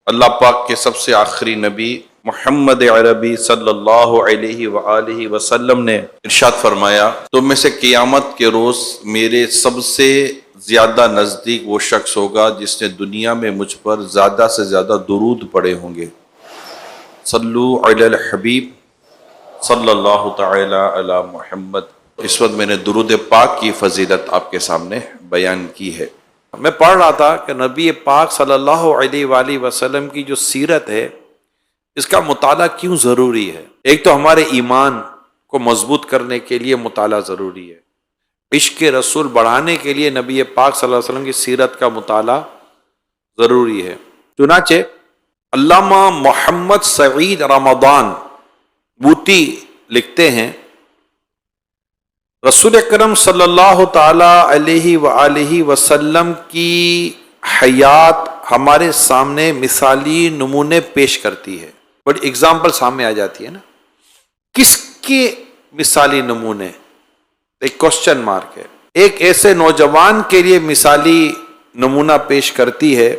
اللہ پاک کے سب سے آخری نبی محمد عربی صلی اللہ علیہ وآلہ وسلم نے ارشاد فرمایا، تم میں سے قیامت کے روز میرے سب سے زیادہ نزدیک وہ شخص ہوگا جس نے دنیا میں مجھ پر زیادہ سے زیادہ درود پڑے ہوں گے۔ صلو علی الحبیب صلی اللہ تعالی علی محمد۔ اس وقت میں نے درود پاک کی فضیلت آپ کے سامنے بیان کی ہے۔ میں پڑھ رہا تھا کہ نبی پاک صلی اللہ علیہ وآلہ وسلم کی جو سیرت ہے اس کا مطالعہ کیوں ضروری ہے۔ ایک تو ہمارے ایمان کو مضبوط کرنے کے لیے مطالعہ ضروری ہے، عشق رسول بڑھانے کے لیے نبی پاک صلی اللہ علیہ وسلم کی سیرت کا مطالعہ ضروری ہے۔ چنانچہ علامہ محمد سعید رمضان بوتی لکھتے ہیں، رسول اکرم صلی اللہ تعالی علیہ وآلہ وسلم کی حیات ہمارے سامنے مثالی نمونے پیش کرتی ہے۔ بڑی اگزامپل سامنے آ جاتی ہے نا، کس کے مثالی نمونے؟ ایک کوسچن مارک ہے۔ ایک ایسے نوجوان کے لیے مثالی نمونہ پیش کرتی ہے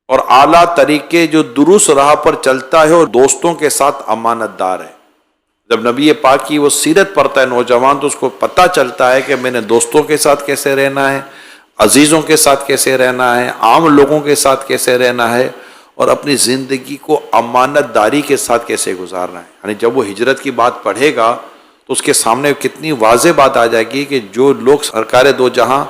اور اعلیٰ طریقے جو درست راہ پر چلتا ہے اور دوستوں کے ساتھ امانت دار ہے۔ جب نبی پاک کی وہ سیرت پڑھتا ہے نوجوان تو اس کو پتہ چلتا ہے کہ میں نے دوستوں کے ساتھ کیسے رہنا ہے، عزیزوں کے ساتھ کیسے رہنا ہے، عام لوگوں کے ساتھ کیسے رہنا ہے، اور اپنی زندگی کو امانت داری کے ساتھ کیسے گزارنا ہے۔ یعنی جب وہ ہجرت کی بات پڑھے گا تو اس کے سامنے کتنی واضح بات آ جائے گی کہ جو لوگ سرکار دو جہاں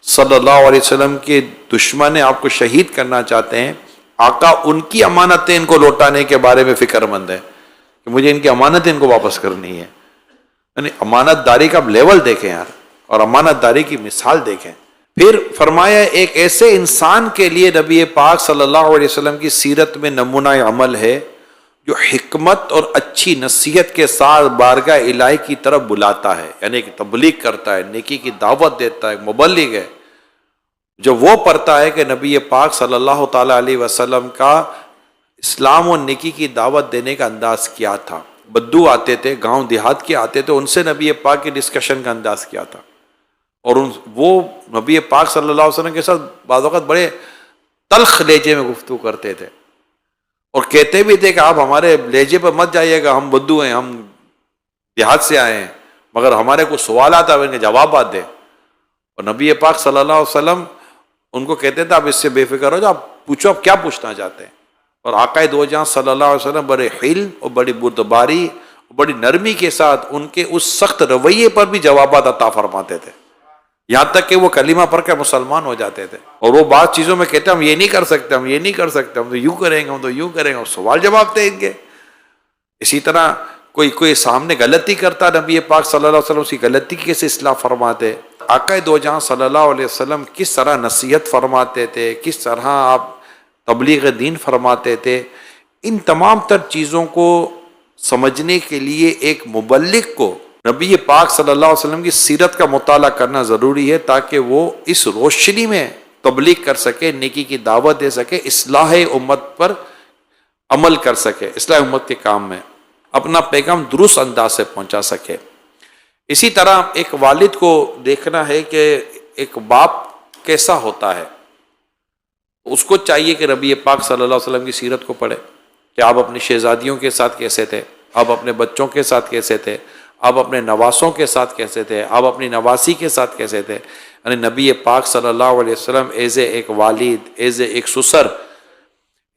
صلی اللہ علیہ وسلم کے دشمن آپ کو شہید کرنا چاہتے ہیں، آقا ان کی امانتیں ان کو لوٹانے کے بارے میں فکر مند ہے کہ مجھے ان کی امانتیں ان کو واپس کرنی ہے۔ یعنی امانت داری کا لیول دیکھیں یار، اور امانت داری کی مثال دیکھیں۔ پھر فرمایا ایک ایسے انسان کے لیے نبی پاک صلی اللہ علیہ وسلم کی سیرت میں نمونہ عمل ہے جو حکمت اور اچھی نصیحت کے ساتھ بارگاہ الہی کی طرف بلاتا ہے، یعنی کہ تبلیغ کرتا ہے، نیکی کی دعوت دیتا ہے، مبلغ ہے۔ جب وہ پڑھتا ہے کہ نبی پاک صلی اللہ تعالیٰ علیہ وسلم کا اسلام و نیکی کی دعوت دینے کا انداز کیا تھا، بدو آتے تھے، گاؤں دیہات کے آتے تھے، ان سے نبی پاک کی ڈسکشن کا انداز کیا تھا، اور وہ نبی پاک صلی اللہ علیہ وسلم کے ساتھ بعض اوقات بڑے تلخ لہجے میں گفتگو کرتے تھے، اور کہتے بھی تھے کہ آپ ہمارے لہجے پر مت جائیے گا، ہم بدو ہیں، ہم دیہات سے آئے ہیں، مگر ہمارے کو سوالات ہیں ان کے جوابات دیں۔ اور نبی پاک صلی اللہ علیہ وسلم ان کو کہتے تھے آپ اس سے بے فکر ہو جاؤ، آپ پوچھو آپ کیا پوچھنا چاہتے ہیں۔ اور آقا دو جہاں صلی اللہ علیہ وسلم بڑے حلم اور بڑی بردباری اور بڑی نرمی کے ساتھ ان کے اس سخت رویے پر بھی جوابات عطا فرماتے تھے، یہاں تک کہ وہ کلمہ پڑھ کے مسلمان ہو جاتے تھے۔ اور وہ بعض چیزوں میں کہتے ہیں ہم یہ نہیں کر سکتے، ہم یہ نہیں کر سکتے، ہم تو یوں کریں گے، ہم تو یوں کریں گے، اور سوال جواب تھے ان کے۔ اسی طرح کوئی سامنے غلطی کرتا، نبی پاک صلی اللہ علیہ وسلم اس کی غلطی کی کیسے اصلاح فرماتے۔ آقا دو جہاں صلی اللہ علیہ وسلم کس طرح نصیحت فرماتے تھے، کس طرح آپ تبلیغ دین فرماتے تھے، ان تمام تر چیزوں کو سمجھنے کے لیے ایک مبلغ کو نبی پاک صلی اللہ علیہ وسلم کی سیرت کا مطالعہ کرنا ضروری ہے، تاکہ وہ اس روشنی میں تبلیغ کر سکے، نیکی کی دعوت دے سکے، اصلاح امت پر عمل کر سکے، اصلاح امت کے کام میں اپنا پیغام درست انداز سے پہنچا سکے۔ اسی طرح ایک والد کو دیکھنا ہے کہ ایک باپ کیسا ہوتا ہے، اس کو چاہیے کہ نبی پاک صلی اللہ علیہ وسلم کی سیرت کو پڑھے کہ آپ اپنی شہزادیوں کے ساتھ کیسے تھے، آپ اپنے بچوں کے ساتھ کیسے تھے، آپ اپنے نواسوں کے ساتھ کیسے تھے، آپ اپنی نواسی کے ساتھ کیسے تھے۔ یعنی نبی پاک صلی اللہ علیہ وسلم ایز اے ایک والد، ایز اے ایک سسر،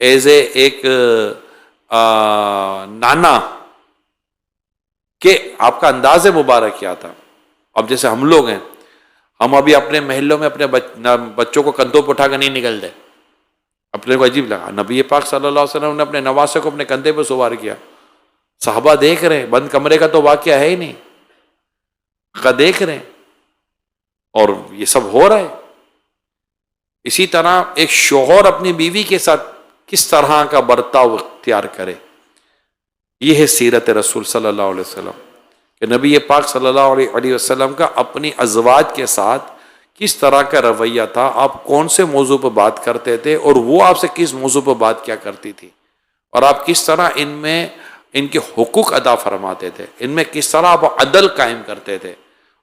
ایز اے ایک نانا کہ آپ کا انداز مبارک کیا تھا۔ اب جیسے ہم لوگ ہیں، ہم ابھی اپنے محلوں میں اپنے بچوں کو کندھوں پہ اٹھا کر نہیں نکلتے، اپنے کو عجیب لگا۔ نبی پاک صلی اللہ علیہ وسلم نے اپنے نواسے کو اپنے کندھے پہ سوار کیا، صحابہ دیکھ رہے ہیں، بند کمرے کا تو واقعہ ہے ہی نہیں، دیکھ رہے ہیں، اور یہ سب ہو رہا ہے۔ اسی طرح ایک شوہر اپنی بیوی کے ساتھ کس طرح کا برتاؤ اختیار کرے، یہ ہے سیرت رسول صلی اللہ علیہ وسلم کہ نبی پاک صلی اللہ علیہ وسلم کا اپنی ازواج کے ساتھ کس طرح کا رویہ تھا، آپ کون سے موضوع پر بات کرتے تھے اور وہ آپ سے کس موضوع پر بات کیا کرتی تھی، اور آپ کس طرح ان میں ان کے حقوق ادا فرماتے تھے، ان میں کس طرح آپ عدل قائم کرتے تھے،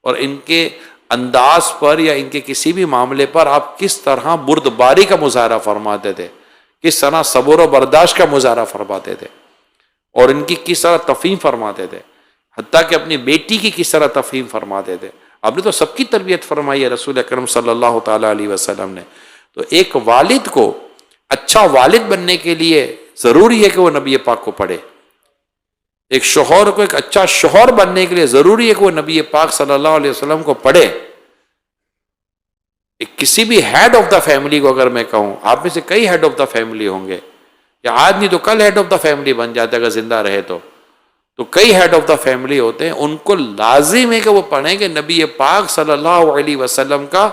اور ان کے انداز پر یا ان کے کسی بھی معاملے پر آپ کس طرح بردباری کا مظاہرہ فرماتے تھے کس طرح صبر و برداشت کا مظاہرہ فرماتے تھے اور ان کی کس طرح تفہیم فرماتے تھے، حتیٰ کہ اپنی بیٹی کی کس طرح تفہیم فرماتے تھے. آپ نے تو سب کی تربیت فرمائی ہے رسول اکرم صلی اللہ تعالیٰ علیہ وسلم نے. تو ایک والد کو اچھا والد بننے کے لیے ضروری ہے کہ وہ نبی پاک کو پڑھے. ایک شوہر کو ایک اچھا شوہر بننے کے لیے ضروری ہے کہ وہ نبی پاک صلی اللہ علیہ وسلم کو پڑھے. کسی بھی ہیڈ آف دا فیملی کو اگر میں کہوں، آپ میں سے کئی ہیڈ آف دا فیملی ہوں گے، یا آج نہیں تو کل ہیڈ آف دا فیملی بن جاتے اگر زندہ رہے تو کئی ہیڈ آف دا فیملی ہوتے ہیں. ان کو لازم ہے کہ وہ پڑھیں کہ نبی پاک صلی اللہ علیہ وسلم کا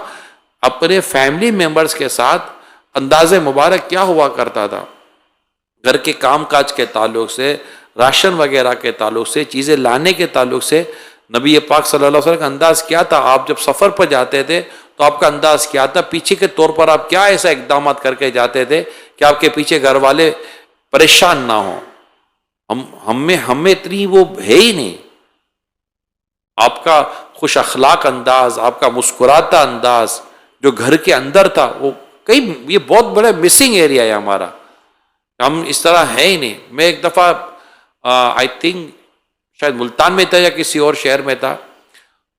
اپنے فیملی ممبرز کے ساتھ انداز مبارک کیا ہوا کرتا تھا، گھر کے کام کاج کے تعلق سے، راشن وغیرہ کے تعلق سے، چیزیں لانے کے تعلق سے نبی پاک صلی اللہ علیہ وسلم کا انداز کیا تھا. آپ جب سفر پر جاتے تھے تو آپ کا انداز کیا تھا، پیچھے کے طور پر آپ کیا ایسا اقدامات کر کے جاتے تھے کہ آپ کے پیچھے گھر والے پریشان نہ ہوں. ہم میں اتنی وہ ہے ہی نہیں. آپ کا خوش اخلاق انداز، آپ کا مسکراتا انداز جو گھر کے اندر تھا، وہ یہ بہت بڑا مسنگ ایریا ہے ہمارا. ہم اس طرح ہے ہی نہیں. میں ایک دفعہ آئی تھنک شاید ملتان میں تھا یا کسی اور شہر میں تھا،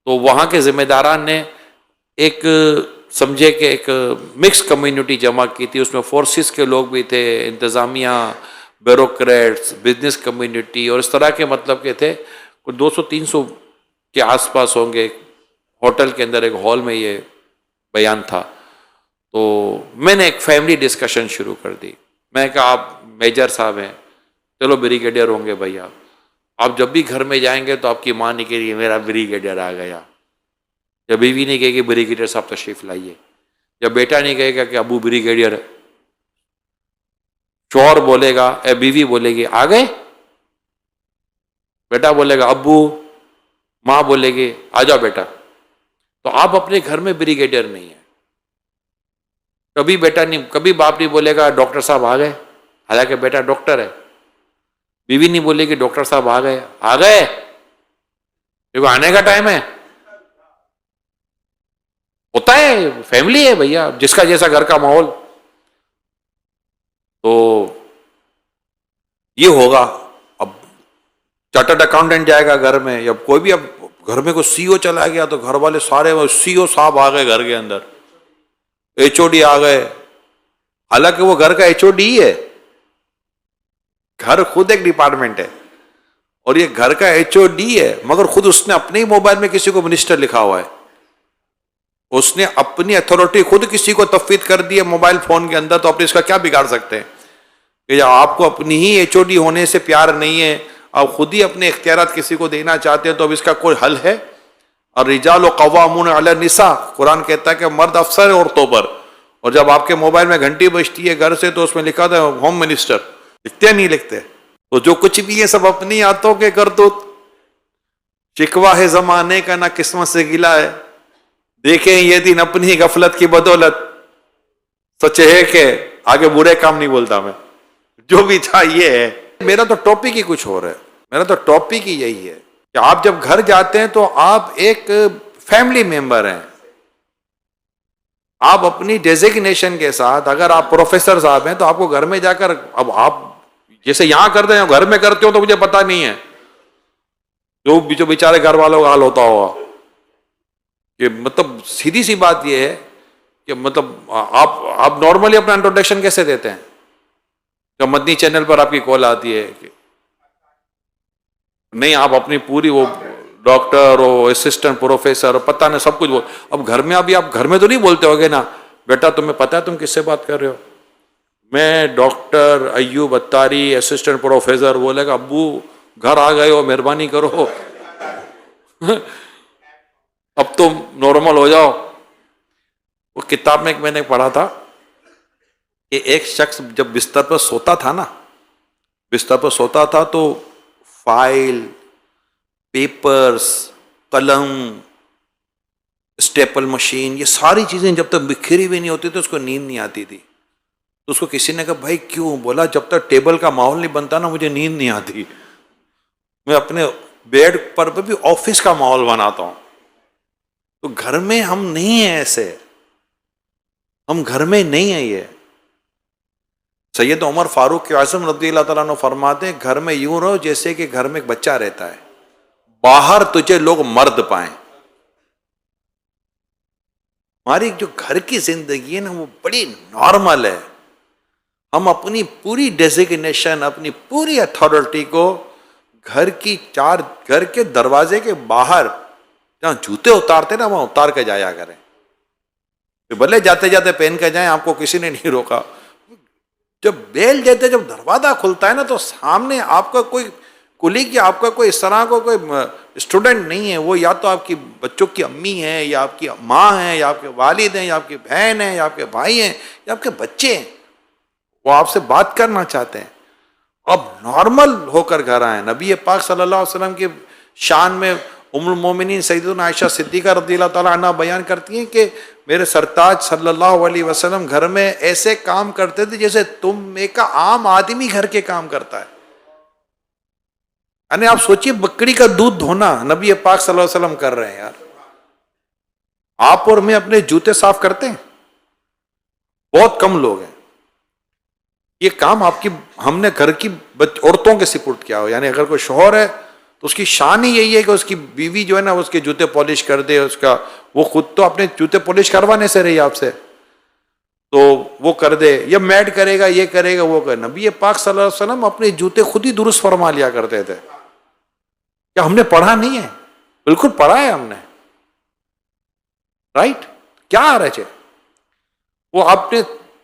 تو وہاں کے ذمہ داران نے ایک سمجھے کہ ایک مکس کمیونٹی جمع کی تھی. اس میں فورسز کے لوگ بھی تھے، انتظامیہ، بیوروکریٹس، بزنس کمیونٹی اور اس طرح کے مطلب کے تھے. کوئی 200-300 کے آس پاس ہوں گے. ہوٹل کے اندر ایک ہال میں یہ بیان تھا. تو میں نے ایک فیملی ڈسکشن شروع کر دی. میں نے کہا آپ میجر صاحب ہیں، چلو بریگیڈیئر ہوں گے بھائی. آپ جب بھی گھر میں جائیں گے تو آپ کی ماں نہیں کہے گی میرا بریگیڈیئر آ گیا، یا بیوی نہیں کہے گی بریگیڈیئر صاحب تشریف لائیے، یا بیٹا نہیں کہے گا کہ ابو بریگیڈیئر ہے. شوہر بولے گا، اے بیوی بولے گی آ گئے، بیٹا بولے گا ابو، ماں بولے گی آ جاؤ بیٹا. تو آپ اپنے گھر میں بریگیڈیئر نہیں ہیں. کبھی بیٹا نہیں، کبھی باپ نہیں بولے گا ڈاکٹر صاحب آ گئے، حالانکہ بیٹا ڈاکٹر ہے. بیوی نہیں بولے گی ڈاکٹر صاحب آ گئے، آ گئے دیکھو آنے کا ٹائم ہے. ہوتا ہے، فیملی ہے بھیا، جس کا جیسا گھر کا ماحول. تو یہ ہوگا. اب چارٹرڈ اکاؤنٹنٹ جائے گا گھر میں، یا کوئی بھی، اب گھر میں کوئی سی او چلا گیا تو گھر والے سارے سی او صاحب آ گئے گھر کے اندر، ایچ او ڈی آ گئے. حالانکہ وہ گھر کا ایچ او ڈی ہے، گھر خود ایک ڈپارٹمنٹ ہے اور یہ گھر کا ایچ او ڈی ہے، مگر خود اس نے اپنے ہی موبائل میں کسی کو منسٹر لکھا ہوا ہے. اس نے اپنی اتھارٹی خود کسی کو تفویض کر دی ہے موبائل فون کے اندر. تو اپنے اس کا کیا بگاڑ سکتے ہیں کہ آپ کو اپنی ہی ایچ او ڈی ہونے سے پیار نہیں ہے، آپ خود ہی اپنے اختیارات کسی کو دینا چاہتے ہیں، تو اب اس کا کوئی حل ہے؟ الرجال قوامون علی النساء، قرآن کہتا ہے کہ مرد افسر ہے عورتوں پر. اور جب آپ کے موبائل میں گھنٹی بجتی ہے گھر سے تو اس میں لکھا تھا ہوم منسٹر. لکھتے نہیں لکھتے؟ تو جو کچھ بھی ہے سب اپنی ہاتھوں کے کرتوت. شکوہ ہے زمانے کا نہ قسمت سے گلا ہے، دیکھیں یہ دن اپنی غفلت کی بدولت. سچ ہے کہ آگے برے کام نہیں بولتا میں، جو بھی تھا یہ ہے. میرا تو ٹاپک ہی کچھ اور ہے، میرا تو ٹاپک ہی یہی ہے کہ آپ جب گھر جاتے ہیں تو آپ ایک فیملی ممبر ہیں. آپ اپنی ڈیزگنیشن کے ساتھ، اگر آپ پروفیسر صاحب ہیں تو آپ کو گھر میں جا کر، اب آپ جیسے یہاں کرتے ہیں گھر میں کرتے ہو تو مجھے پتا نہیں ہے جو بیچارے گھر والوں کا حال ہوتا ہوگا. کہ مطلب سیدھی سی بات یہ ہے کہ مطلب آپ نارملی اپنا انٹروڈکشن کیسے دیتے ہیں؟ جب مدنی چینل پر آپ کی کال آتی ہے کہ نہیں، آپ اپنی پوری وہ ڈاکٹر اور اسسٹنٹ پروفیسر پتہ نہیں سب کچھ بول. اب گھر میں ابھی آپ گھر میں تو نہیں بولتے ہوگے نا بیٹا تمہیں پتا ہے تم کس سے بات کر رہے ہو؟ میں ڈاکٹر ایوب اتاری اسسٹنٹ پروفیسر. بولے گا ابو گھر آ گئے ہو، مہربانی کرو اب تم نارمل ہو جاؤ. وہ کتاب میں میں نے پڑھا تھا کہ ایک شخص جب بستر پر سوتا تھا تو فائل، پیپرز، قلم، اسٹیپل مشین، یہ ساری چیزیں جب تک بکھری ہوئی نہیں ہوتی تو اس کو نیند نہیں آتی تھی. تو اس کو کسی نے کہا بھائی کیوں؟ بولا جب تک ٹیبل کا ماحول نہیں بنتا نا مجھے نیند نہیں آتی. میں اپنے بیڈ پر بھی آفس کا ماحول بناتا ہوں. تو گھر میں ہم نہیں ہیں ایسے، ہم گھر میں نہیں ہیں. یہ سید عمر فاروق اعظم رضی اللہ تعالیٰ عنہ فرماتے ہیں گھر میں یوں رہو جیسے کہ گھر میں ایک بچہ رہتا ہے، باہر تجھے لوگ مرد پائیں۔ ہماری جو گھر کی زندگی ہے نا وہ بڑی نارمل ہے، ہم اپنی پوری ڈیزگنیشن، اپنی پوری اتھارٹی کو گھر کے دروازے کے باہر جہاں جوتے اتارتے نا وہاں اتار کے جایا کریں، بھلے جاتے جاتے پہن کے جائیں، آپ کو کسی نے نہیں روکا۔ جب بیل دیتے، جب دروازہ کھلتا ہے نا تو سامنے آپ کا کوئی کلیگ یا آپ کا کوئی اس طرح کو کوئی اسٹوڈنٹ نہیں ہے، وہ یا تو آپ کی بچوں کی امی ہے، یا آپ کی ماں ہے، یا آپ کے والد ہیں، یا آپ کی بہن ہے، یا آپ کے بھائی ہیں، یا آپ کے بچے ہیں، وہ آپ سے بات کرنا چاہتے ہیں۔ اب نارمل ہو کر گھر آئیں۔ نبی پاک صلی اللہ علیہ وسلم کی شان میں ام المومنین سیدنا عائشہ صدیقہ رضی اللہ تعالیٰ عنہ بیان کرتی ہیں کہ میرے سرتاج صلی اللہ علیہ وسلم گھر میں ایسے کام کرتے تھے جیسے تم ایک عام آدمی گھر کے کام کرتا ہے۔ یعنی آپ سوچئے بکری کا دودھ دھونا نبی پاک صلی اللہ علیہ وسلم کر رہے ہیں۔ یار آپ اور میں اپنے جوتے صاف کرتے ہیں؟ بہت کم لوگ ہیں۔ یہ کام ہم نے گھر کی عورتوں کے سپرد کیا ہو۔ یعنی اگر کوئی شوہر ہے تو اس کی شان ہی یہی ہے کہ اس کی بیوی جو ہے نا اس کے جوتے پالش کر دے، وہ خود تو اپنے جوتے پالش کروانے سے رہی آپ سے، تو وہ کر دے، یا میڈ کرے گا، یہ کرے گا، وہ کرے۔ نبی پاک صلی اللہ علیہ وسلم اپنے جوتے خود ہی درست فرما لیا کرتے تھے۔ کیا ہم نے پڑھا نہیں ہے؟ بالکل پڑھا ہے ہم نے، رائٹ؟ کیا حرج ہے؟ وہ آپ نے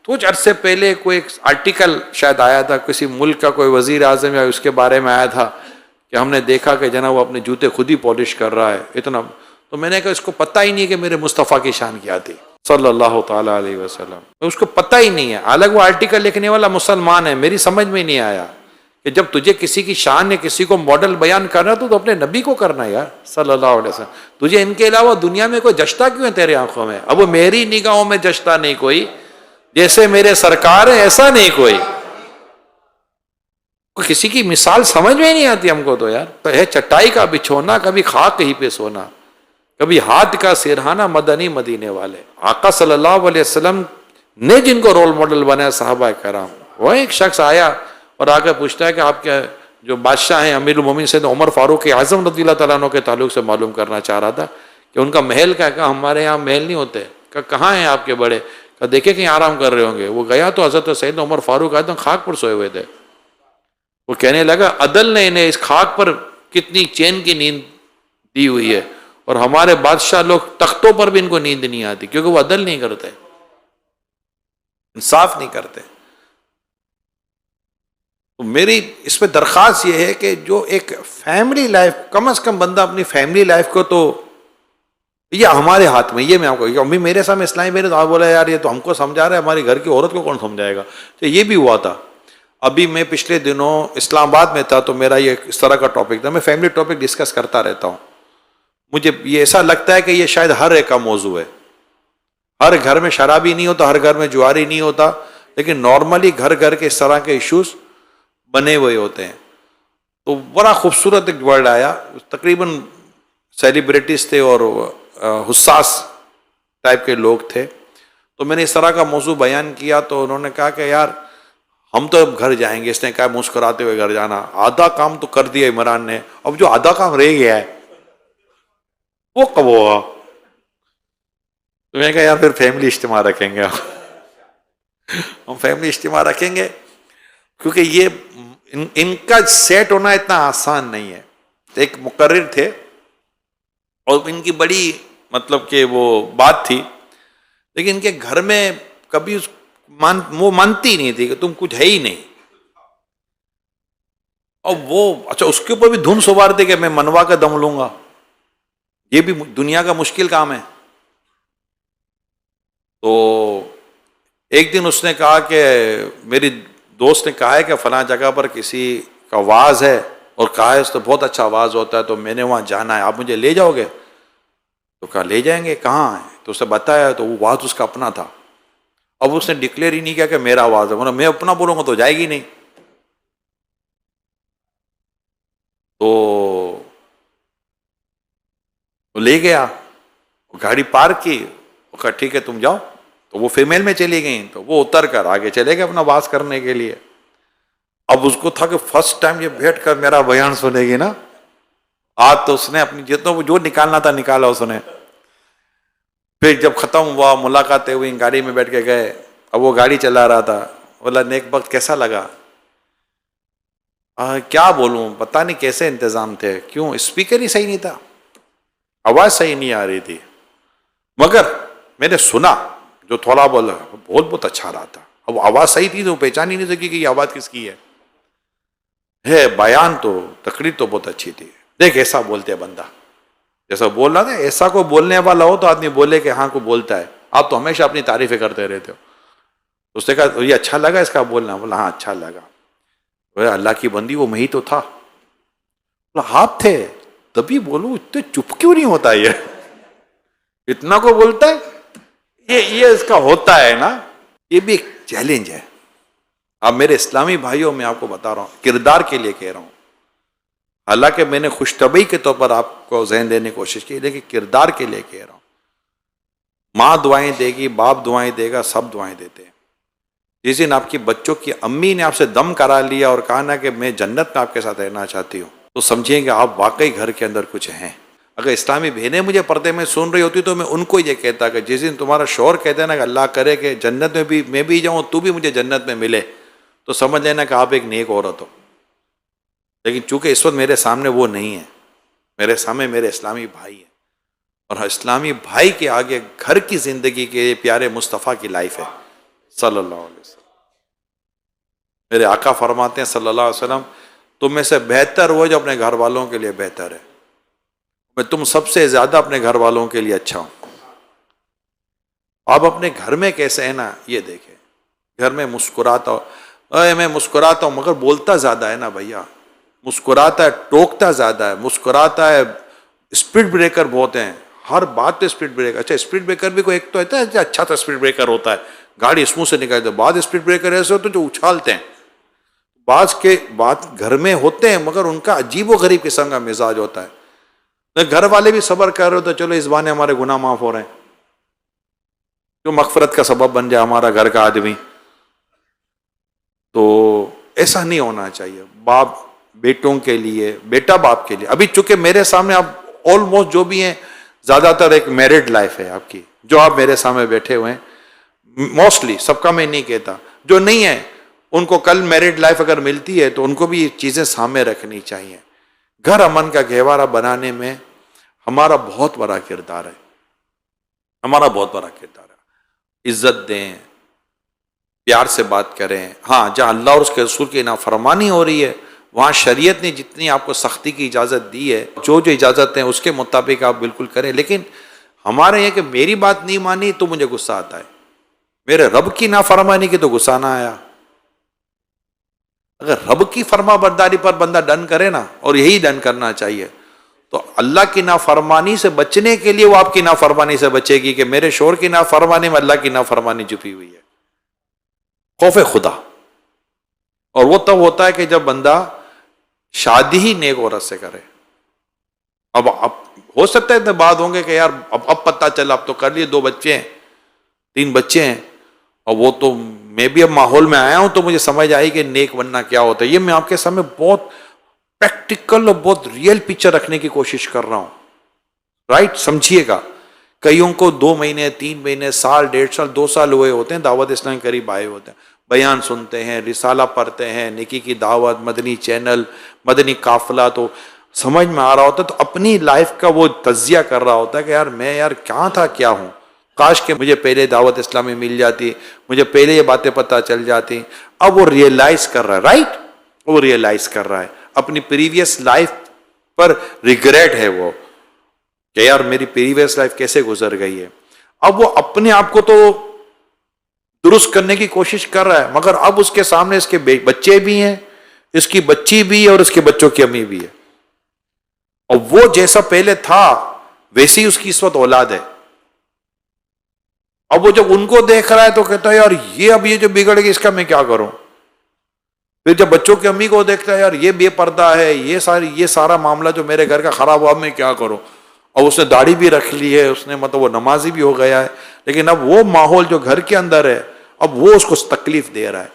کچھ عرصے پہلے کوئی ایک آرٹیکل شاید آیا تھا، کسی ملک کا کوئی وزیر اعظم یا اس کے بارے میں آیا تھا کہ ہم نے دیکھا کہ جناب وہ اپنے جوتے خود ہی پالش کر رہا ہے اتنا۔ تو میں نے کہا اس کو پتہ ہی نہیں کہ میرے مصطفیٰ کی شان کیا تھی صلی اللہ تعالیٰ علیہ وسلم، اس کو پتہ ہی نہیں ہے۔ حالانکہ وہ آرٹیکل لکھنے والا مسلمان ہے، میری سمجھ میں نہیں آیا کہ جب تجھے کسی کی شان ہے، کسی کو ماڈل بیان کرنا تو اپنے نبی کو کرنا ہے یار صلی اللہ علیہ وسلم۔ تجھے ان کے علاوہ دنیا میں کوئی جچتا کیوں ہے تیرے آنکھوں میں؟ اب وہ میری نگاہوں میں جچتا نہیں کوئی، جیسے میرے سرکار ہے ایسا نہیں کوئی۔ کسی کی مثال سمجھ میں نہیں آتی ہم کو تو یار۔ تو ہے چٹائی کا بچھونا، کبھی خاک کہیں پہ سونا، کبھی ہاتھ کا سرہانا، مدنی مدینے والے آقا صلی اللہ علیہ وسلم نے جن کو رول ماڈل بنایا صحابہ کرام۔ وہ ایک شخص آیا اور آ کے پوچھتا ہے کہ آپ کے جو بادشاہ ہیں امیر المومنین سید عمر فاروق اعظم رضی اللہ تعالیٰ عنہ کے تعلق سے معلوم کرنا چاہ رہا تھا کہ ان کا محل کیا؟ کہا ہمارے یہاں محل نہیں ہوتے۔ کہا کہاں ہیں آپ کے بڑے؟ کہا دیکھیں کہیں آرام کر رہے ہوں گے۔ وہ گیا تو حضرت سید عمر فاروق اعظم خاک پر سوئے ہوئے تھے۔ وہ کہنے لگا عدل نے انہیں اس خاک پر کتنی چین کی نیند دی ہوئی ہے، اور ہمارے بادشاہ لوگ تختوں پر بھی ان کو نیند نہیں آتی، کیونکہ وہ عدل نہیں کرتے، انصاف نہیں کرتے۔ تو میری اس پہ درخواست یہ ہے کہ جو ایک فیملی لائف، کم از کم بندہ اپنی فیملی لائف کو تو، یہ ہمارے ہاتھ میں، یہ میں آپ کو، امی میرے سامنے اسلامی میرے تو بولا یار یہ تو ہم کو سمجھا رہا ہے، ہماری گھر کی عورت کو کون سمجھائے گا؟ تو یہ بھی ہوا تھا۔ ابھی میں پچھلے دنوں اسلام آباد میں تھا تو میرا یہ اس طرح کا ٹاپک تھا، میں فیملی ٹاپک ڈسکس کرتا رہتا ہوں۔ مجھے یہ ایسا لگتا ہے کہ یہ شاید ہر ایک کا موضوع ہے۔ ہر گھر میں شرابی نہیں ہوتا، ہر گھر میں جواری نہیں ہوتا، لیکن نارملی گھر گھر کے اس طرح کے ایشوز بنے ہوئے ہوتے ہیں۔ تو بڑا خوبصورت ایک ورڈ آیا، تقریباً سیلیبریٹیز تھے اور حساس ٹائپ کے لوگ تھے، تو میں نے اس طرح کا موضوع بیان کیا تو انہوں نے کہا کہ یار ہم تو اب گھر جائیں گے۔ اس نے کہا مسکراتے ہوئے گھر جانا، آدھا کام تو کر دیا عمران نے، اب جو آدھا کام رہ گیا ہے وہ کب ہوگا؟ تو میں نے کہا یار پھر فیملی اجتماع رکھیں گے، ہم فیملی اجتماع رکھیں گے، کیونکہ یہ ان کا سیٹ ہونا اتنا آسان نہیں ہے۔ ایک مقرر تھے اور ان کی بڑی مطلب کہ وہ بات تھی، لیکن ان کے گھر میں کبھی وہ مانتی نہیں تھی کہ تم کچھ ہے ہی نہیں، اور وہ اچھا اس کے اوپر بھی دھن سوار دے کہ میں منوا کا دم لوں گا، یہ بھی دنیا کا مشکل کام ہے۔ تو ایک دن اس نے کہا کہ میری دوست نے کہا ہے کہ فلاں جگہ پر کسی کا واز ہے، اور کہا ہے اس تو بہت اچھا واز ہوتا ہے، تو میں نے وہاں جانا ہے، آپ مجھے لے جاؤ گے؟ تو کہا لے جائیں گے، کہاں ہے؟ تو اسے بتایا، تو وہ واز اس کا اپنا تھا۔ اب اس نے ڈکلیئر ہی نہیں کیا کہ میرا واز ہے، میں اپنا بولوں گا تو جائے گی نہیں۔ تو لے گیا، گاڑی پارک کی، کہا ٹھیک ہے تم جاؤ۔ تو وہ فیمیل میں چلی گئیں، تو وہ اتر کر آگے چلے گئے اپنا باز کرنے کے لیے. اب اس کو تھا کہ فرسٹ ٹائم یہ بیٹھ کر میرا بیان سنے گی نا. آج تو اس نے اپنی جتنا جو نکالنا تھا نکالا اس نے. پھر جب ختم ہوا، ملاقاتیں ہوئی، گاڑی میں بیٹھ کے گئے. اب وہ گاڑی چلا رہا تھا، بولا نیک بخت کیسا لگا؟ کیا بولوں، پتہ نہیں کیسے انتظام تھے. کیوں؟ اسپیکر ہی صحیح نہیں تھا، آواز صحیح نہیں آ رہی تھی. مگر میں نے سنا جو تھوڑا بولا بہت اچھا رہا تھا. اب آواز صحیح تھی تو پہچان ہی نہیں سکی کہ یہ آواز کس کی ہے. بیان تو تقریر تو بہت اچھی تھی. دیکھ ایسا بولتے بندہ، جیسا بول رہا تھا ایسا کو بولنے والا ہو تو آدمی بولے کہ ہاں کو بولتا ہے. آپ تو ہمیشہ اپنی تعریفیں کرتے رہتے ہو. اس نے کہا یہ اچھا لگا اس کا بولنا؟ بولا ہاں اچھا لگا. اللہ کی بندی وہ میں ہی تو تھا. آپ تھے تبھی بولو، اتنے چپ کیوں نہیں ہوتا یہ؟ اتنا کو بولتا ہے یہ اس کا ہوتا ہے نا. یہ بھی ایک چیلنج ہے. اب میرے اسلامی بھائیوں میں آپ کو بتا رہا ہوں، کردار کے لیے کہہ رہا ہوں. حالانکہ میں نے خوش طبعی کے طور پر آپ کو ذہن دینے کی کوشش کی، لیکن کردار کے لیے کہہ رہا ہوں. ماں دعائیں دے گی، باپ دعائیں دے گا، سب دعائیں دیتے ہیں. جس دن آپ کی بچوں کی امی نے آپ سے دم کرا لیا اور کہا نا کہ میں جنت میں آپ کے ساتھ رہنا چاہتی ہوں، تو سمجھیں گے آپ واقعی گھر کے اندر کچھ ہیں. اگر اسلامی بہنیں مجھے پردے میں سن رہی ہوتی تو میں ان کو یہ کہتا کہ جس دن تمہارا شوہر کہتے ہیں نا کہ اللہ کرے کہ جنت میں بھی میں بھی جاؤں، تو بھی مجھے جنت میں ملے، تو سمجھ لینا کہ آپ ایک نیک عورت ہو. لیکن چونکہ اس وقت میرے سامنے وہ نہیں ہے، میرے سامنے میرے اسلامی بھائی ہیں، اور اسلامی بھائی کے آگے گھر کی زندگی کے پیارے مصطفیٰ کی لائف ہے صلی اللہ علیہ وسلم. میرے آقا فرماتے ہیں صلی اللہ علیہ وسلم، تم میں سے بہتر وہ جو اپنے گھر والوں کے لیے بہتر ہے. میں تم سب سے زیادہ اپنے گھر والوں کے لیے اچھا ہوں. آپ اپنے گھر میں کیسے ہیں نا یہ دیکھیں. گھر میں مسکراتا ہوں، میں مسکراتا ہوں مگر بولتا زیادہ ہے نا بھیا. مسکراتا ہے ٹوکتا زیادہ ہے، مسکراتا ہے اسپیڈ بریکر بہت ہیں، ہر بات پہ اسپیڈ بریکر. اچھا اسپیڈ بریکر بھی کوئی ایک تو ہوتا ہے اچھا تو اسپیڈ بریکر ہوتا ہے، گاڑی اسموتھ سے نکالتے ہیں. بعض اسپیڈ بریکر ایسے ہوتے ہیں جو اچھالتے ہیں. بعض کے بات گھر میں ہوتے ہیں مگر ان کا عجیب و غریب قسم کا مزاج ہوتا ہے. گھر والے بھی صبر کر رہے ہو تو چلو اس بہانے ہمارے گناہ معاف ہو رہے ہیں، جو مغفرت کا سبب بن جائے ہمارا گھر کا آدمی. تو ایسا نہیں ہونا چاہیے. باپ بیٹوں کے لیے، بیٹا باپ کے لیے. ابھی چونکہ میرے سامنے آپ آلموسٹ جو بھی ہیں زیادہ تر ایک میرڈ لائف ہے آپ کی، جو آپ میرے سامنے بیٹھے ہوئے ہیں موسٹلی، سب کا میں نہیں کہتا. جو نہیں ہے ان کو کل میرڈ لائف اگر ملتی ہے تو ان کو بھی یہ چیزیں سامنے رکھنی چاہیے. گھر امن کا گہوارہ بنانے میں ہمارا بہت بڑا کردار ہے، ہمارا بہت بڑا کردار ہے. عزت دیں، پیار سے بات کریں. ہاں جہاں اللہ اور اس کے رسول کی نافرمانی ہو رہی ہے وہاں شریعت نے جتنی آپ کو سختی کی اجازت دی ہے، جو اجازت ہے اس کے مطابق آپ بالکل کریں. لیکن ہمارے یہ کہ میری بات نہیں مانی تو مجھے غصہ آتا ہے، میرے رب کی نافرمانی کی تو غصہ نہ آیا. اگر رب کی فرما برداری پر بندہ ڈن کرے نا، اور یہی ڈن کرنا چاہیے، تو اللہ کی نافرمانی سے بچنے کے لیے وہ آپ کی نافرمانی سے بچے گی کہ میرے شوہر کی نافرمانی میں اللہ کی نافرمانی چھپی ہوئی ہے. خوف خدا. اور وہ تب ہوتا ہے کہ جب بندہ شادی ہی نیک عورت سے کرے. اب ہو سکتا ہے اتنے بعد ہوں گے کہ یار اب پتہ چلا، اب تو کر لیے، 2 بچے ہیں، 3 بچے ہیں، اور وہ تو میں بھی اب ماحول میں آیا ہوں تو مجھے سمجھ آئی کہ نیک بننا کیا ہوتا ہے. یہ میں آپ کے سامنے بہت پریکٹیکل اور بہت ریئل پکچر رکھنے کی کوشش کر رہا ہوں. رائٹ؟ سمجھیے گا. کئیوں کو 2 مہینے، 3 مہینے، سال، 1.5 سال، 2 سال ہوئے ہوتے ہیں دعوت اسلام کے قریب آئے ہوتے ہیں، بیان سنتے ہیں، رسالہ پڑھتے ہیں، نیکی کی دعوت، مدنی چینل، مدنی قافلہ، تو سمجھ میں آ رہا ہوتا ہے. تو اپنی لائف کا وہ تجزیہ کر رہا ہوتا ہے کہ یار میں کہاں تھا، کیا ہوں. کاش کہ مجھے پہلے دعوت اسلامی مل جاتی، مجھے پہلے یہ باتیں پتہ چل جاتی. اب وہ ریئلائز کر رہا ہے. رائٹ؟ وہ ریئلائز کر رہا ہے اپنی پریویس لائف پر. ریگریٹ ہے وہ کہ یار میری پریویس لائف کیسے گزر گئی ہے. اب وہ اپنے آپ کو تو درست کرنے کی کوشش کر رہا ہے، مگر اب اس کے سامنے اس کے بچے بھی ہیں، اس کی بچی بھی ہے، اور اس کے بچوں کی امی بھی ہے. اور وہ جیسا پہلے تھا ویسے ہی اس کی اس وقت اولاد ہے. اب وہ جب ان کو دیکھ رہا ہے تو کہتا ہے یار یہ جو بگڑ گئی اس کا میں کیا کروں. پھر جب بچوں کی امی کو دیکھتا ہے یار یہ بے پردہ ہے، یہ سارا معاملہ جو میرے گھر کا خراب ہوا میں کیا کروں. اور اس نے داڑھی بھی رکھ لی ہے، اس نے مطلب وہ نمازی بھی ہو گیا ہے، لیکن اب وہ ماحول جو گھر کے اندر ہے اب وہ اس کو تکلیف دے رہا ہے.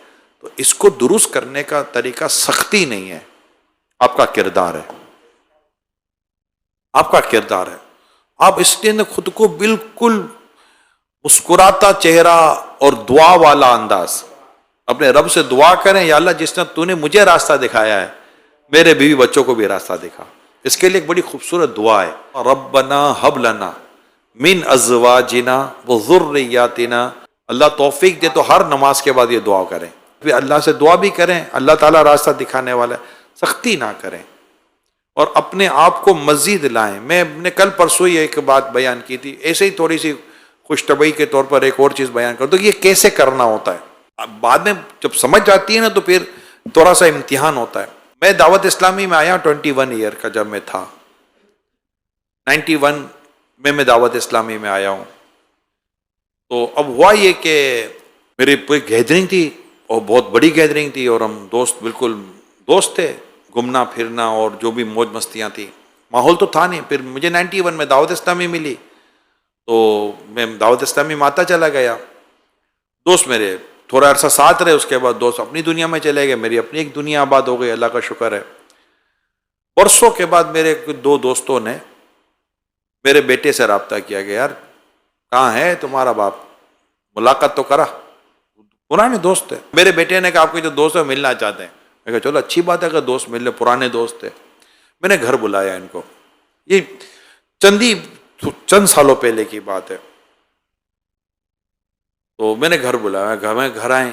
تو اس کو درست کرنے کا طریقہ سختی نہیں ہے، آپ کا کردار ہے، آپ کا کردار ہے. آپ اس کے اندر خود کو بالکل مسکراتا چہرہ اور دعا والا انداز، اپنے رب سے دعا کریں، یا اللہ جس نے تو نے مجھے راستہ دکھایا ہے میرے بیوی بچوں کو بھی راستہ دکھا. اس کے لیے ایک بڑی خوبصورت دعا ہے، ربنا ہب لنا من ازواجنا وذریاتنا. اللہ توفیق دے تو ہر نماز کے بعد یہ دعا کریں، پھر اللہ سے دعا بھی کریں، اللہ تعالیٰ راستہ دکھانے والا ہے، سختی نہ کریں اور اپنے آپ کو مزید لائیں. میں نے کل پرسوں ہی ایک بات بیان کی تھی، ایسے ہی تھوڑی سی خوش طبعی کے طور پر ایک اور چیز بیان کر دو کہ یہ کیسے کرنا ہوتا ہے. اب بعد میں جب سمجھ جاتی ہے نا تو پھر تھوڑا سا امتحان ہوتا ہے. میں دعوت اسلامی میں آیا 21 ایئر کا جب میں تھا، 91 میں دعوت اسلامی میں آیا ہوں. تو اب ہوا یہ کہ میری کوئی گیدرنگ تھی اور بہت بڑی گیدرنگ تھی، اور ہم دوست بالکل دوست تھے، گھومنا پھرنا اور جو بھی موج مستیاں تھیں، ماحول تو تھا نہیں. پھر مجھے 91 میں دعوت اسلامی ملی تو میں دعوت اسلامی میں آتا چلا گیا. دوست میرے تھوڑا عرصہ ساتھ رہے، اس کے بعد دوست اپنی دنیا میں چلے گئے، میری اپنی ایک دنیا آباد ہو گئی، اللہ کا شکر ہے. برسوں کے بعد میرے 2 دوستوں نے میرے بیٹے سے رابطہ کیا کہ یار کہاں ہے تمہارا باپ، ملاقات تو کرا. پرانے دوست تھے. میرے بیٹے نے کہا آپ کے جو دوست ہیں ملنا چاہتے ہیں. میں کہا چلو اچھی بات ہے کہ دوست مل لے، پرانے دوست تھے. میں نے گھر بلایا ان کو، یہ چند سالوں پہلے کی بات ہے. تو میں نے گھر بلایا، گھر آئے،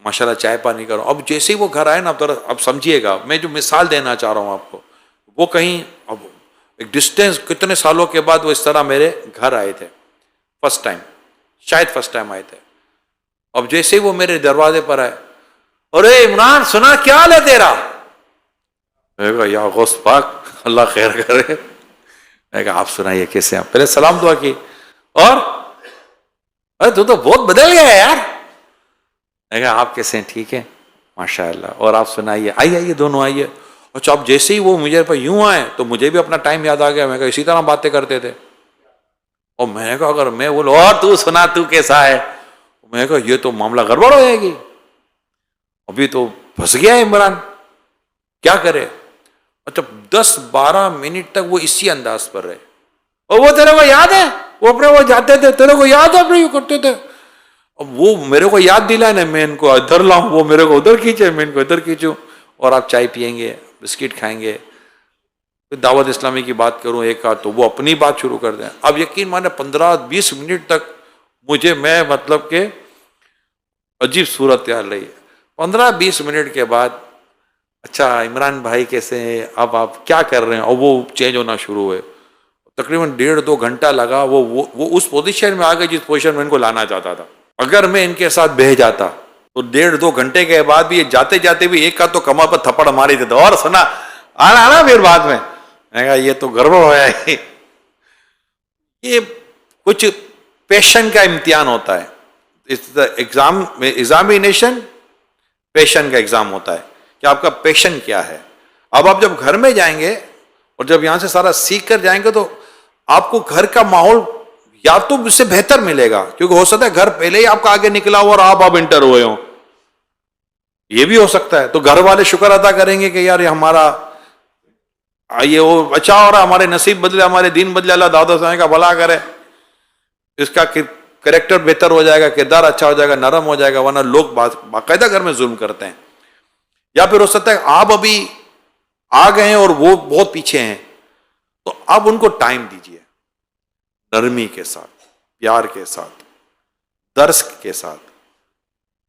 ماشاءاللہ چائے پانی کرو. اب جیسے ہی وہ گھر آئے نا، اب سمجھیے گا میں جو مثال دینا چاہ رہا ہوں آپ کو، وہ کہیں اب ایک ڈسٹینس کتنے سالوں کے بعد وہ اس طرح میرے گھر آئے تھے، فرسٹ ٹائم، شاید فرسٹ ٹائم آئے تھے. اب جیسے ہی وہ میرے دروازے پر آئے، ارے عمران سنا کیا حال ہے تیرا؟ میں کہا یا غوث پاک اللہ خیر کرے. میں کہا آپ سنائیے کیسے ہیں؟ پہلے سلام دعا کی، اور ارے تو بہت بدل گیا ہے یار. میں کہا آپ کیسے ہیں؟ ٹھیک ہے ماشاء اللہ، اور آپ سنائیے. آئیے دونوں آئیے. اچھا اب جیسے ہی وہ مجھے پر یوں آئے تو مجھے بھی اپنا ٹائم یاد آ گیا. میں کہا اسی طرح باتیں کرتے تھے. اور میں نے کہا اگر میں بولوں اور تو سنا تو کیسا ہے، میں نے کہا یہ تو معاملہ گڑبڑ ہو جائے گی، ابھی تو پھنس گیا ہے عمران، کیا کرے. اچھا 10-12 منٹ تک وہ اسی انداز پر رہے. اور وہ تیرے کو یاد ہے، وہ اپنے وہ جاتے تھے، تیرے کو یاد ہے اپنے یوں کرتے تھے. اب وہ میرے کو یاد دلائے نا، میں ان کو ادھر لاؤں، وہ میرے کو ادھر کھینچے، میں ان کو ادھر کھینچوں. اور آپ چائے پئیں گے، بسکٹ کھائیں گے. پھر دعوت اسلامی کی بات کروں ایک آدھ تو وہ اپنی بات شروع کر دیں. اب یقین مانے 15-20 منٹ تک میں مطلب کہ عجیب صورت حال رہی. 15-20 منٹ کے بعد اچھا عمران بھائی کیسے ہیں، اب آپ کیا کر رہے ہیں، اور وہ چینج ہونا شروع ہوئے. تقریباً 1.5-2 گھنٹہ لگا. وہ اس پوزیشن میں آ گئے جس پوزیشن میں ان کو لانا چاہتا تھا. اگر میں ان کے ساتھ بہ جاتا تو 1.5-2 گھنٹے کے بعد بھی یہ جاتے جاتے بھی ایک کا تو کمر پر تھپڑ ماری دیتا، اور سنا آنا پھر بعد میں. میں کہا یہ تو گڑبڑ ہوا ہے. یہ کچھ پیشن کا امتحان ہوتا ہے. ایگزامینیشن پیشن کا ایگزام ہوتا ہے کہ آپ کا پیشن کیا ہے. اب آپ جب گھر میں جائیں گے اور جب یہاں سے سارا سیکھ کر جائیں گے تو آپ کو گھر کا ماحول یا تو اس سے بہتر ملے گا، کیونکہ ہو سکتا ہے گھر پہلے ہی آپ کا آگے نکلا ہو اور آپ انٹر ہوئے ہوں، یہ بھی ہو سکتا ہے. تو گھر والے شکر ادا کریں گے کہ یار یہ ہمارا یہ وہ اچھا ہو رہا، ہمارے نصیب بدلے، ہمارے دین بدلے، اللہ دعوت اسلامی کا بھلا کرے، اس کا کریکٹر بہتر ہو جائے گا، کردار اچھا ہو جائے گا، نرم ہو جائے گا. ورنہ لوگ باقاعدہ گھر میں ظلم کرتے ہیں. یا پھر ہو سکتا ہے آپ ابھی آ گئے ہیں اور وہ بہت پیچھے ہیں، تو اب ان کو ٹائم دیجیے، نرمی کے ساتھ، پیار کے ساتھ، درس کے ساتھ،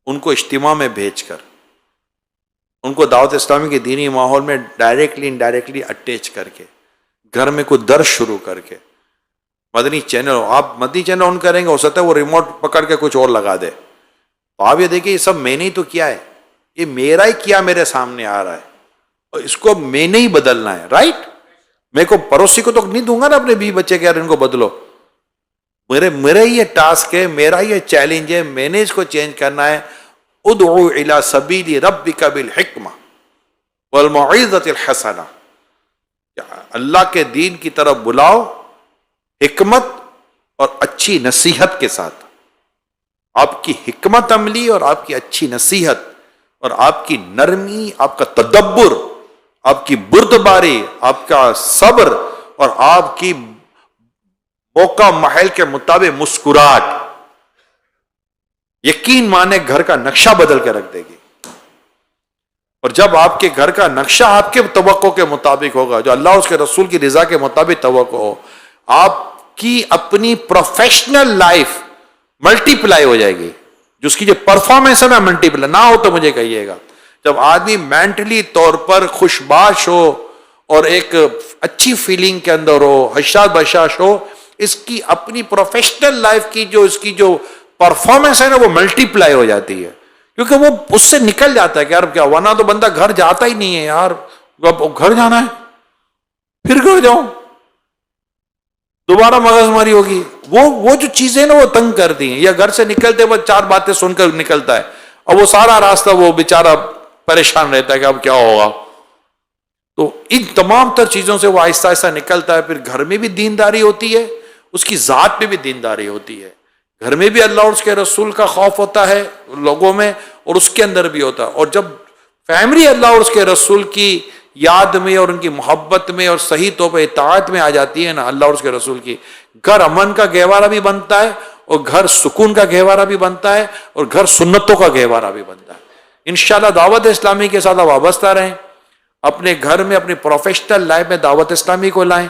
ان کو اجتماع میں بھیج کر، ان کو دعوت اسلامی کے دینی ماحول میں ڈائریکٹلی انڈائریکٹلی اٹیچ کر کے، گھر میں کوئی درس شروع کر کے. مدنی چینل، آپ مدنی چینل آن کریں گے، ہو سکتا ہے وہ ریموٹ پکڑ کے کچھ اور لگا دے. تو آپ یہ دیکھیں یہ سب میں نے ہی تو کیا ہے، یہ میرا ہی کیا میرے سامنے آ رہا ہے، اور اس کو میں نے ہی بدلنا ہے. رائٹ؟ میں کو پڑوسی کو تو نہیں دوں گا نا اپنے بیوی بچے کے یار ان کو بدلو. میرا ہی یہ ٹاسک ہے، میرا ہی یہ چیلنج ہے، میں نے اس کو چینج کرنا ہے. ادعو الی سبیل ربک بالحکمہ والموعظۃ الحسنہ، اللہ کے دین کی طرف بلاؤ حکمت اور اچھی نصیحت کے ساتھ. آپ کی حکمت عملی اور آپ کی اچھی نصیحت اور آپ کی نرمی، آپ کا تدبر، آپ کی بردباری، آپ کا صبر اور آپ کی موقع محل کے مطابق مسکراہٹ، یقین مانے گھر کا نقشہ بدل کے رکھ دے گی. اور جب آپ کے گھر کا نقشہ آپ کے توقع کے مطابق ہوگا، جو اللہ اس کے رسول کی رضا کے مطابق توقع ہو، آپ کی اپنی پروفیشنل لائف ملٹی پلائی ہو جائے گی. جو اس کی جو پرفارمنس ہے نا ملٹی پلائی نہ ہو تو مجھے کہیے گا. جب آدمی مینٹلی طور پر خوشباش ہو اور ایک اچھی فیلنگ کے اندر ہو، حشاش بشاش ہو، اس کی اپنی پروفیشنل لائف کی جو اس کی جو پرفارمنس ہے نا وہ ملٹی پلائی ہو جاتی ہے، کیونکہ وہ اس سے نکل جاتا ہے کہ یار کیا، ورنہ تو بندہ گھر جاتا ہی نہیں ہے. یار گھر جانا ہے پھر گھر جاؤں، دوبارہ مغز ماری ہوگی. وہ جو چیزیں نا وہ تنگ کرتی ہیں. یا گھر سے نکلتے وقت چار باتیں سن کر نکلتا ہے اور وہ سارا راستہ وہ بیچارہ پریشان رہتا ہے کہ اب کیا ہوگا. تو ان تمام تر چیزوں سے وہ آہستہ آہستہ نکلتا ہے. پھر گھر میں بھی دینداری ہوتی ہے، اس کی ذات میں بھی دینداری ہوتی ہے. گھر میں بھی اللہ اور اس کے رسول کا خوف ہوتا ہے لوگوں میں، اور اس کے اندر بھی ہوتا ہے. اور جب فیملی اللہ اور اس کے رسول کی یاد میں اور ان کی محبت میں اور صحیح طور پہ اطاعت میں آ جاتی ہے نا اللہ اور اس کے رسول کی، گھر امن کا گہوارہ بھی بنتا ہے اور گھر سکون کا گہوارہ بھی بنتا ہے اور گھر سنتوں کا گہوارہ بھی بنتا ہے. انشاءاللہ دعوت اسلامی کے ساتھ وابستہ رہیں، اپنے گھر میں اپنی پروفیشنل لائف میں دعوت اسلامی کو لائیں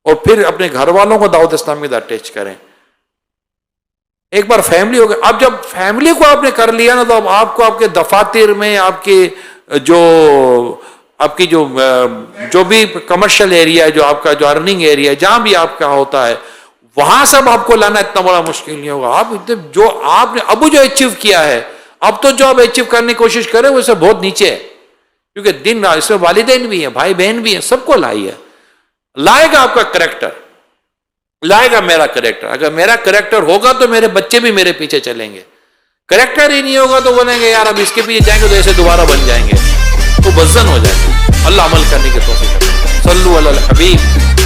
اور پھر اپنے گھر والوں کو دعوت اسلامی سے اٹیچ کریں. ایک بار فیملی ہو گئی. اب جب فیملی کو آپ نے کر لیا نا تو اب آپ کو آپ کے دفاتر میں آپ کی جو بھی کمرشل ایریا ہے، جو آپ کا جو ارننگ ایریا ہے، جہاں بھی آپ کا ہوتا ہے، وہاں سب آپ کو لانا اتنا بڑا مشکل نہیں ہوگا. آپ نے ابو جو اچیو کیا ہے، اب تو جو آپ اچیو کرنے کی کوشش کریں وہ اس سے بہت نیچے ہے، کیونکہ دن اس میں والدین بھی ہیں، بھائی بہن بھی ہیں، سب کو لائیے. لائے گا آپ کا کریکٹر، لائے گا میرا کریکٹر. اگر میرا کریکٹر ہوگا تو میرے بچے بھی میرے پیچھے چلیں گے. کریکٹر ہی نہیں ہوگا تو بولیں گے یار اب اس کے پیچھے جائیں گے تو ایسے دوبارہ بن جائیں گے، تو بزن ہو جائیں گے. اللہ عمل کرنے کی توفیق. صلو علی الحبیب.